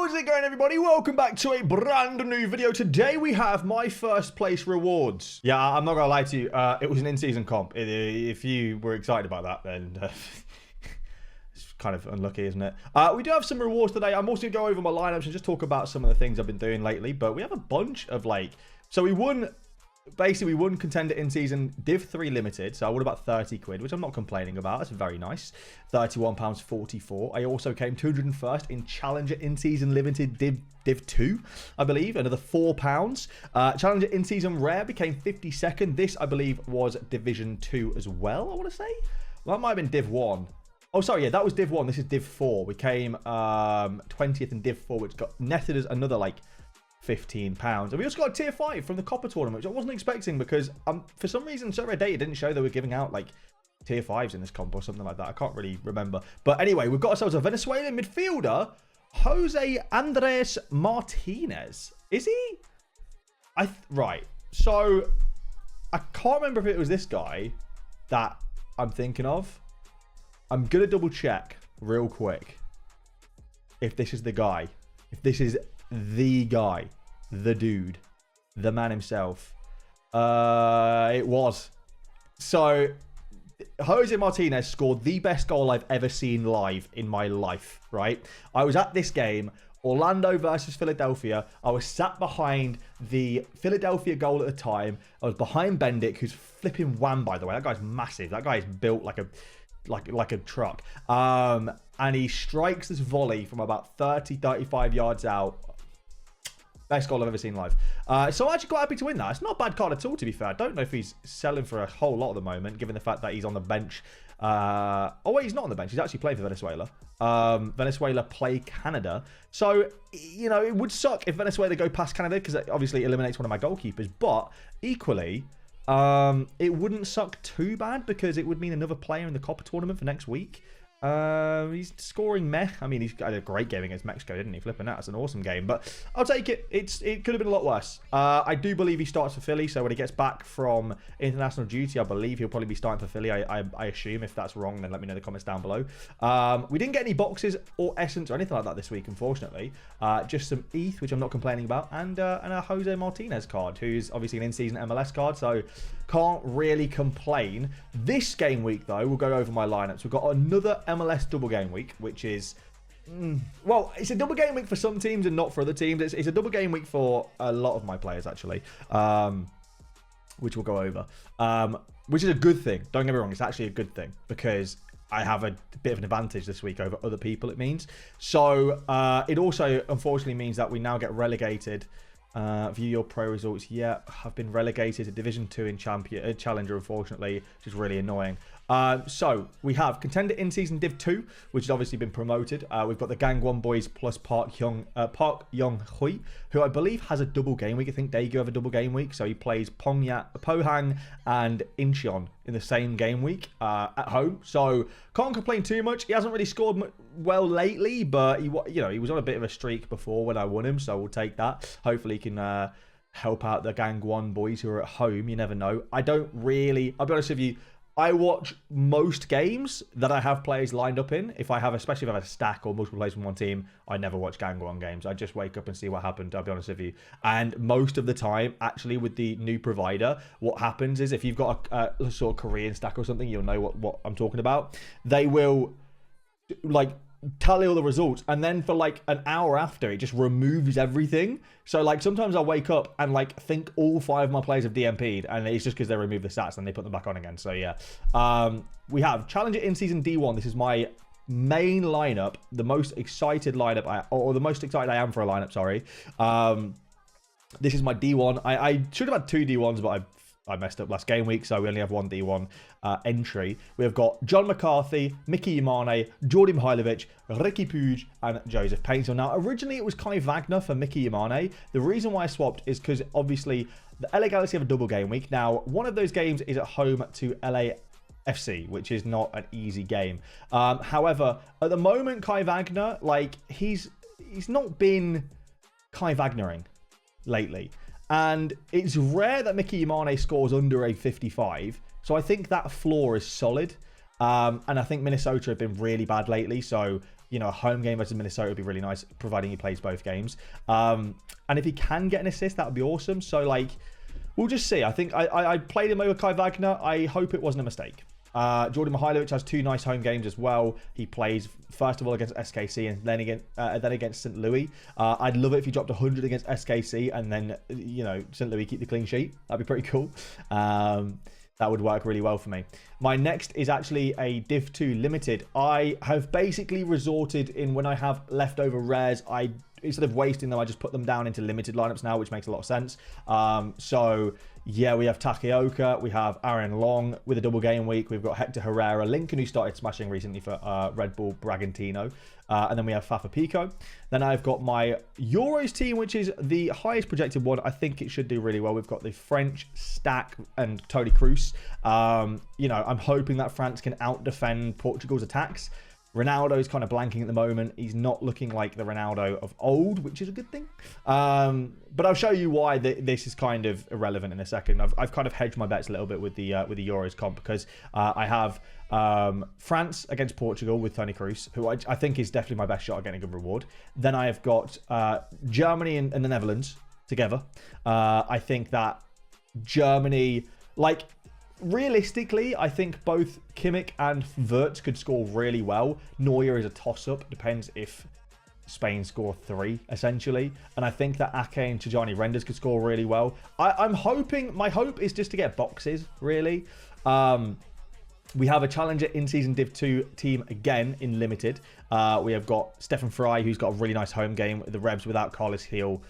How's it going, everybody? Welcome back to a brand new video. Today we have my first place rewards. Yeah, I'm not gonna lie to you, it was an in-season comp. If you were excited about that, then it's kind of unlucky, isn't it? We do have some rewards today. I'm also gonna go over my lineups and just talk about some of the things I've been doing lately, but we have a bunch of so we won. Basically, we won contender in season Div 3 limited, so I won about 30 quid, which I'm not complaining about. That's very nice. £31.44. I also came 201st in challenger in season limited Div 2, I believe, another £4. Challenger in season rare became 52nd. This, I believe, was Division 2 as well, I want to say. Well, that might have been Div 1. Oh, sorry, yeah, that was Div 1. This is Div 4. We came 20th in Div 4, which got netted as another, £15. And we also got a tier 5 from the Copper tournament, which I wasn't expecting because for some reason Sorare data didn't show they were giving out tier 5s in this comp or something like that. I can't really remember. But anyway, we've got ourselves a Venezuelan midfielder, Jose Andres Martinez. Is he? Right. So I can't remember if it was this guy that I'm thinking of. I'm going to double check real quick if this is the guy. If this is the guy, the dude, the man himself. It was. So Jose Martinez scored the best goal I've ever seen live in my life, right? I was at this game, Orlando versus Philadelphia. I was sat behind the Philadelphia goal at the time. I was behind Bendick, who's flipping wham, by the way. That guy's massive. That guy is built like a truck. And he strikes this volley from about 35 yards out. Best goal I've ever seen live. So I'm actually quite happy to win that. It's not a bad card at all, to be fair. I don't know if he's selling for a whole lot at the moment, given the fact that he's on the bench. Oh, wait, he's not on the bench. He's actually playing for Venezuela. Venezuela play Canada. So, you know, it would suck if Venezuela go past Canada, because it obviously eliminates one of my goalkeepers. But equally, it wouldn't suck too bad, because it would mean another player in the Copper tournament for next week. He's scoring meh. I mean, he's got a great game against Mexico, didn't he? Flipping that. It's an awesome game, but I'll take it. It could have been a lot worse. I do believe he starts for Philly, so when he gets back from international duty, I believe he'll probably be starting for Philly. I assume. If that's wrong, then let me know in the comments down below. We didn't get any boxes or essence or anything like that this week, unfortunately. Just some ETH, which I'm not complaining about, and a Jose Martinez card, who's obviously an in-season MLS card, so can't really complain. This game week, though, we'll go over my lineups. We've got another MLS double game week, which is, well, it's a double game week for some teams and not for other teams. It's a double game week for a lot of my players, actually, which we'll go over, which is a good thing. Don't get me wrong, it's actually a good thing, because I have a bit of an advantage this week over other people, it means. So it also, unfortunately, means that we now get relegated. View your pro results. Yeah, I've been relegated to Division 2 in Challenger, unfortunately, which is really annoying. So we have contender in season Div 2, which has obviously been promoted. We've got the Gangwon boys plus Park Young Hui, who I believe has a double game week. I think Daegu have a double game week, so he plays Pohang and Incheon in the same game week at home. So can't complain too much. He hasn't really scored well lately, but he was on a bit of a streak before when I won him, so we'll take that. Hopefully he can help out the Gangwon boys who are at home. You never know. I'll be honest with you, I watch most games that I have players lined up in. Especially if I have a stack or multiple players from one team, I never watch Gangwon games. I just wake up and see what happened, I'll be honest with you. And most of the time, actually, with the new provider, what happens is if you've got a sort of Korean stack or something, you'll know what I'm talking about. They will, tally all the results, and then for an hour after, it just removes everything. So sometimes I'll wake up and think all 5 of my players have DMP'd, and it's just because they remove the stats and they put them back on again. So yeah, we have Challenger in season D1. This is my main lineup, the most excited lineup or the most excited I am for a lineup, sorry. This is my D1. I should have had 2 D1s, but I messed up last game week, so we only have 1 D1 entry. We have got John McCarthy, Mickey Imane, Jordi Mihailovic, Ricky Puig, and Joseph Painter. Now, originally it was Kai Wagner for Mickey Imane. The reason why I swapped is because, obviously, the LA Galaxy have a double game week. Now, one of those games is at home to LAFC, which is not an easy game. However, at the moment, Kai Wagner, he's not been Kai Wagnering lately. And it's rare that Mickey Imane scores under a 55. So I think that floor is solid. And I think Minnesota have been really bad lately. So you know, a home game versus Minnesota would be really nice, providing he plays both games. And if he can get an assist, that would be awesome. So, like, we'll just see. I think I played him over Kai Wagner. I hope it wasn't a mistake. Jordan Mihailovic has 2 nice home games as well. He plays first of all against SKC and then against St. Louis. I'd love it if he dropped 100 against SKC and then, you know, St. Louis keep the clean sheet. That'd be pretty cool. That would work really well for me. My next is actually a Div 2 limited. I have basically resorted in when I have leftover rares, instead of wasting them, I just put them down into limited lineups now, which makes a lot of sense. So yeah, we have Takeoka, we have Aaron Long with a double game week. We've got Hector Herrera, Lincoln, who started smashing recently for Red Bull Bragantino. And then we have Fafa Pico. Then I've got my Euros team, which is the highest projected one. I think it should do really well. We've got the French Stack and Tony Kroos. You know, I'm hoping that France can out-defend Portugal's attacks. Ronaldo is kind of blanking at the moment. He's not looking like the Ronaldo of old, which is a good thing. But I'll show you why this is kind of irrelevant in a second. I've kind of hedged my bets a little bit with the Euros comp because I have France against Portugal with Toni Kroos, who I think is definitely my best shot at getting a good reward. Then I have got Germany and the Netherlands together. I think that Germany, like, realistically, I think both Kimmich and Wirtz could score really well. Neuer is a toss-up. Depends if Spain score 3, essentially. And I think that Ake and Tijani Renders could score really well. I'm hoping, my hope is just to get boxes, really. We have a challenger in-season Div 2 team again in Limited. We have got Stefan Fry, who's got a really nice home game with the Rebs without Carlos Heel.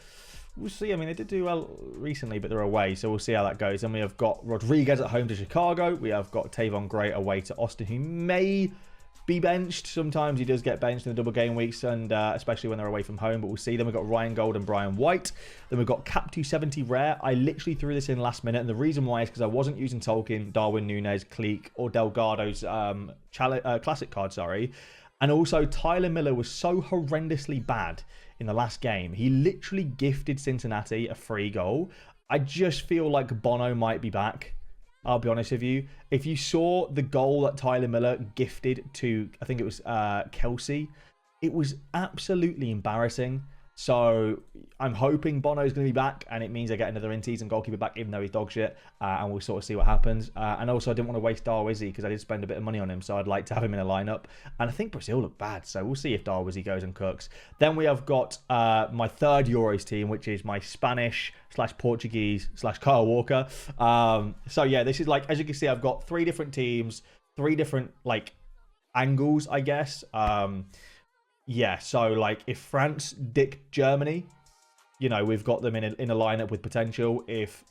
We'll see. I mean, they did do well recently, but they're away, so we'll see how that goes. And we have got Rodriguez at home to Chicago. We have got Tavon Gray away to Austin, who may be benched. Sometimes he does get benched in the double game weeks, and especially when they're away from home, but we'll see. Then we've got Ryan Gold and Brian White. Then we've got Cap 270 Rare. I literally threw this in last minute, and the reason why is because I wasn't using Tolkien, Darwin Núñez, Cleek, or Delgado's classic card, sorry. And also, Tyler Miller was so horrendously bad in the last game. He literally gifted Cincinnati a free goal. I just feel like Bono might be back. I'll be honest with you. If you saw the goal that Tyler Miller gifted to, I think it was Kelsey, it was absolutely embarrassing. So I'm hoping Bono's going to be back, and it means I get another in-season goalkeeper back, even though he's dog shit, and we'll sort of see what happens. And also, I didn't want to waste Darwizzi because I did spend a bit of money on him, so I'd like to have him in a lineup. And I think Brazil look bad, so we'll see if Darwizzi goes and cooks. Then we have got my third Euros team, which is my Spanish/Portuguese/Kyle Walker. So yeah, this is like, as you can see, I've got 3 different teams, 3 different like angles, I guess. Yeah, so like if France dick Germany, you know, we've got them in a lineup with potential. If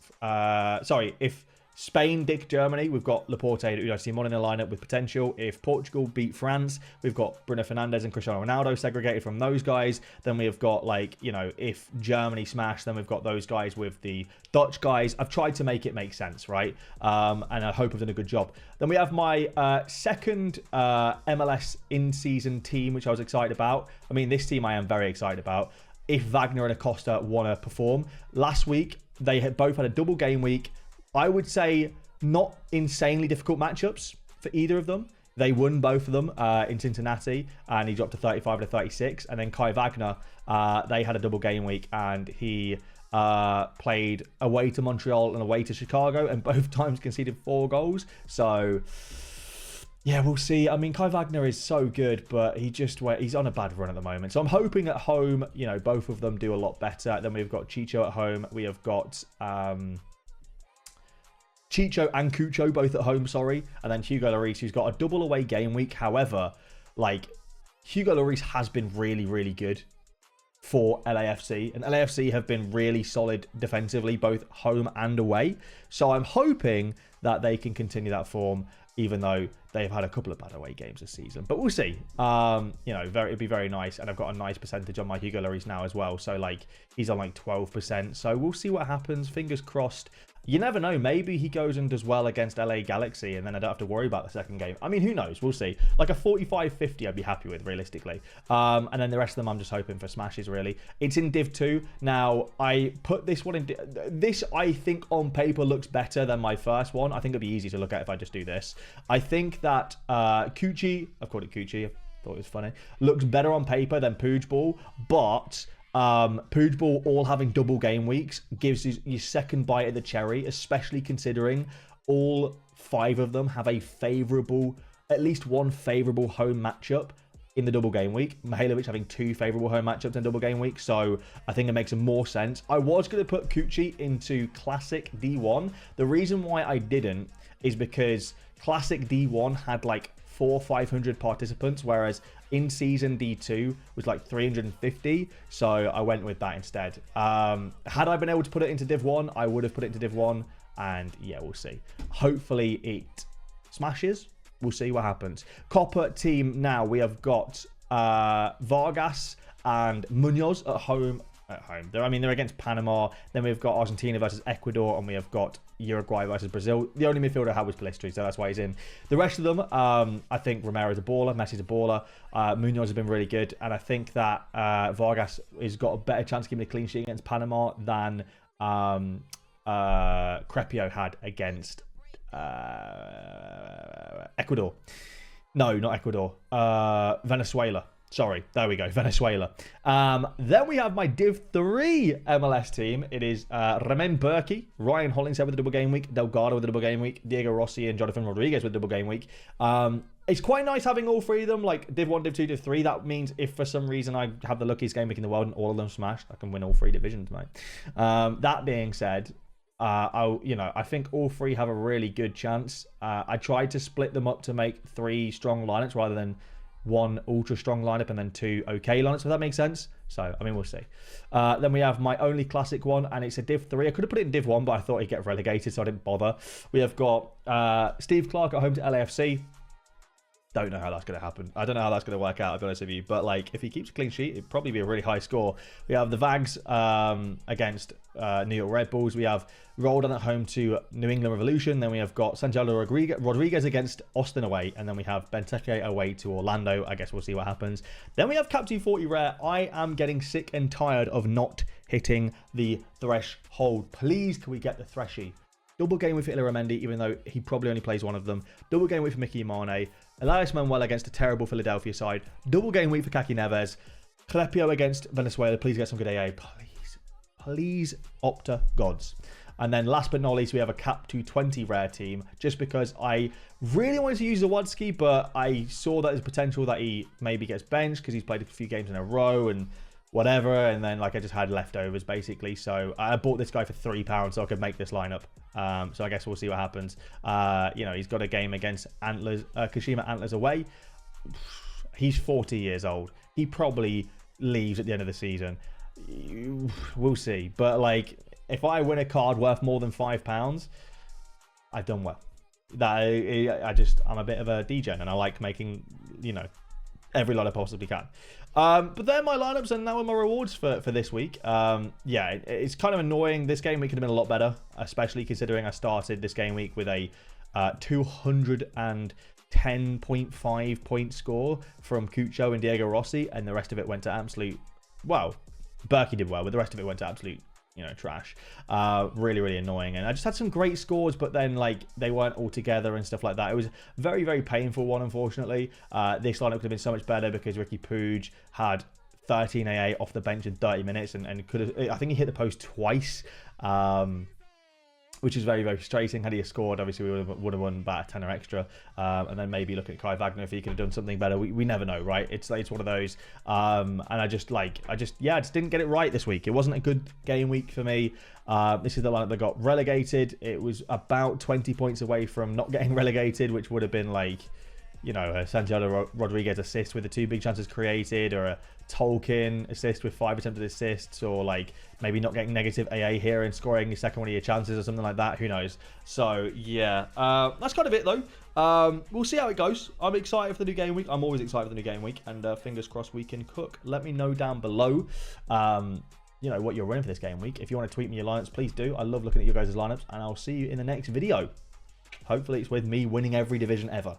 Spain dick Germany, we've got Laporte, Simon in a lineup with potential. If Portugal beat France, we've got Bruno Fernandes and Cristiano Ronaldo segregated from those guys. Then we have got, like, you know, if Germany smash, then we've got those guys with the Dutch guys. I've tried to make it make sense, right? And I hope I've done a good job. Then we have my second MLS in-season team, which I was excited about. I mean, this team I am very excited about. If Wagner and Acosta want to perform. Last week, they had both had a double game week. I would say not insanely difficult matchups for either of them. They won both of them in Cincinnati, and he dropped to 35 to 36. And then Kai Wagner, they had a double game week, and he played away to Montreal and away to Chicago, and both times conceded 4 goals. So yeah, we'll see. I mean, Kai Wagner is so good, but he's on a bad run at the moment. So I'm hoping at home, you know, both of them do a lot better. Then we've got Chicho at home. We have got Chicho and Cucho both at home, sorry. And then Hugo Lloris, who's got a double away game week. However, like, Hugo Lloris has been really, really good for LAFC. And LAFC have been really solid defensively, both home and away. So I'm hoping that they can continue that form, even though they've had a couple of bad away games this season. But we'll see. You know, it'd be very nice. And I've got a nice percentage on my Hugo Lloris now as well. So, like, he's on like 12%. So we'll see what happens. Fingers crossed. You never know. Maybe he goes and does well against LA Galaxy, and then I don't have to worry about the second game. I mean, who knows? We'll see. Like a 45-50 I'd be happy with, realistically. And then the rest of them I'm just hoping for smashes, really. It's in Div 2. Now, I put this one in... This, I think, on paper looks better than my first one. I think it'd be easy to look at if I just do this. I think that Cucci... I've called it Cucci. Thought it was funny. Looks better on paper than Pooge Ball, but Pooge Ball all having double game weeks gives you your second bite of the cherry, especially considering all 5 of them have a favourable, at least one favourable home matchup in the double game week. Mihailovic having 2 favourable home matchups in double game week, so I think it makes more sense. I was going to put Kuchi into Classic D1. The reason why I didn't is because Classic D1 had like 400 or 500 participants, whereas in season D2 was like 350, so I went with that instead. Had I been able to put it into Div 1, I would have put it into Div 1, and yeah, we'll see. Hopefully it smashes. We'll see what happens. Copper team now, we have got Vargas and Munoz at home. They're against Panama. Then we've got Argentina versus Ecuador, and we have got Uruguay versus Brazil. The only midfielder I had was Pellistri, so that's why he's in. The rest of them, I think Romero's a baller, Messi's a baller. Munoz has been really good, and I think that Vargas has got a better chance of giving a clean sheet against Panama than Crepio had against Ecuador. No, not Ecuador. Venezuela. Sorry, there we go, Venezuela. Then we have my Div 3 MLS team. It is Remen Berkey, Ryan Hollingshead with a double game week, Delgado with a double game week, Diego Rossi and Jonathan Rodriguez with a double game week. It's quite nice having all 3 of them, like Div 1, Div 2, Div 3. That means if for some reason I have the luckiest game week in the world and all of them smashed, I can win all 3 divisions, mate. That being said, I think all 3 have a really good chance. I tried to split them up to make 3 strong lineups rather than 1 ultra strong lineup and then 2 okay lineups, if that makes sense. So, I mean, we'll see. Then we have my only classic one, and it's a Div 3. I could have put it in Div 1, but I thought he'd get relegated, so I didn't bother. We have got Steve Clark at home to LAFC. Don't know how that's going to happen. I don't know how that's going to work out, I'll be honest with you. But, like, if he keeps a clean sheet, it'd probably be a really high score. We have the Vags against New York Red Bulls. We have Roldan at home to New England Revolution. Then we have got Santiago Rodriguez against Austin away. And then we have Benteke away to Orlando. I guess we'll see what happens. Then we have Cap 240 Rare. I am getting sick and tired of not hitting the threshold. Please, can we get the Threshy? Double game with Illaramendi, even though he probably only plays one of them. Double game week for Mickey Mane. Elias Manuel against a terrible Philadelphia side. Double game week for Kaki Neves. Clepio against Venezuela. Please get some good AA. Please. Please, Opta gods. And then last but not least, we have a Cap 220 rare team. Just because I really wanted to use Zawadzki, but I saw that there's potential that he maybe gets benched because he's played a few games in a row and whatever, and then like I just had leftovers basically, so I bought this guy for £3 so I could make this lineup. So I guess we'll see what happens. He's got a game against Antlers, Kashima Antlers away. He's 40 years old. He probably leaves at the end of the season. We'll see, but like if I win a card worth more than £5, I've done well. I'm a bit of a DJ and I like making every lot I possibly can. But they're my lineups and now are my rewards for this week. It's kind of annoying. This game week could have been a lot better, especially considering I started this game week with a 210.5 point score from Cucho and Diego Rossi, and the rest of it went to absolute, well, Berkey did well, but the rest of it went to absolute trash. Really, really annoying. And I just had some great scores, but then like they weren't all together and stuff like that. It was a very, very painful one, unfortunately. This lineup could have been so much better because Ricky Pooge had 13 AA off the bench in 30 minutes and could have, I think he hit the post twice. Which is very, very frustrating. Had he scored, obviously we would have won about a tenner extra. And then maybe look at Kai Wagner if he could have done something better. We never know, right? It's one of those. And I just didn't get it right this week. It wasn't a good game week for me. This is the lineup that got relegated. It was about 20 points away from not getting relegated, which would have been like, a Santiago Rodriguez assist with the 2 big chances created, or a Tolkien assist with 5 attempted assists, or like maybe not getting negative AA here and scoring your second one of your chances or something like that. Who knows? So yeah, that's kind of it though. We'll see how it goes. I'm excited for the new game week. I'm always excited for the new game week, and fingers crossed we can cook. Let me know down below what you're running for this game week. If you want to tweet me your lineups, please do. I love looking at your guys' lineups, and I'll see you in the next video. Hopefully it's with me winning every division ever.